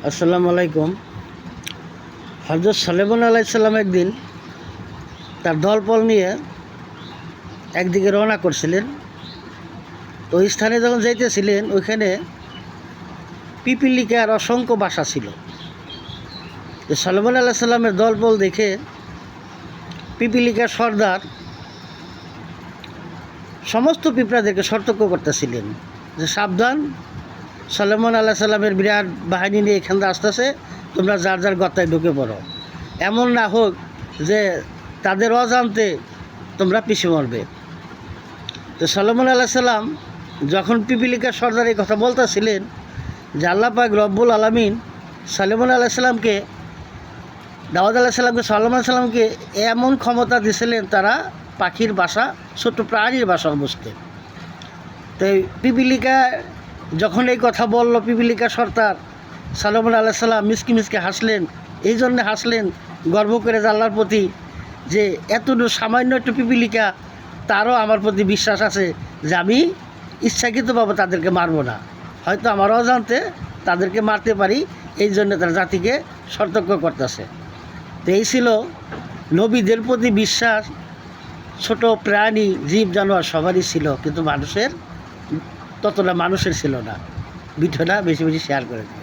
আসসালামু আলাইকুম। হযরত সুলাইমান আলাইহিস সালাম একদিন তার দলবল নিয়ে একদিকে রওনা করছিলেন। তো ওই স্থানে যখন যাইতেছিলেন ওইখানে পিপিলিকার অসংখ্য বাসা ছিল। তো সুলাইমান আলাইহিস সালামের দলবল দেখে পিপিলিকার সর্দার সমস্ত পিঁপড়াদেরকে সতর্ক করতেছিলেন যে সাবধান, সুলাইমান আলাইহিস সালামের বিরাট বাহিনী নিয়ে এখান থেকে আসতেছে, তোমরা যার যার গর্তায় ঢুকে পড়ো। এমন না হোক যে তাদের অজান্তে তোমরা পিছু মরবে। তো সুলাইমান আলাইহিস সালাম যখন পিপিলিকার সর্দার এই কথা বলতেছিলেন যে আল্লাহ পাক রব্বুল আলামিন সুলাইমান আলাইহিস সালামকে, দাউদ আলাইহিস সালামকে, সুলাইমান আলাইহিস সালামকে এমন ক্ষমতা দিয়েছিলেন তারা পাখির বাসা, ছোট্ট প্রাণীর বাসা বুঝতে। তো পিপিলিকা যখন এই কথা বলল, পিপিলিকা সর্দার সুলাইমান আলাইহিস সালাম মিসকি মিসকি হাসলেন। এই জন্যে হাসলেন গর্ব করে আল্লাহর প্রতি যে এতটুকু সামান্য একটু পিপিলিকা, তারও আমার প্রতি বিশ্বাস আছে যে আমি ইচ্ছাকৃতভাবে তাদেরকে মারব না, হয়তো আমার অজান্তে তাদেরকে মারতে পারি। এই জন্য তারা জাতিকে সতর্ক করতেছে। তো এই ছিল নবীদের প্রতি বিশ্বাস। ছোট প্রাণী, জীব জানোয়ার সবারই ছিল, কিন্তু মানুষের ততটা মানুষের ছিল না। ভিডিওটা বেশি বেশি শেয়ার করে দিন।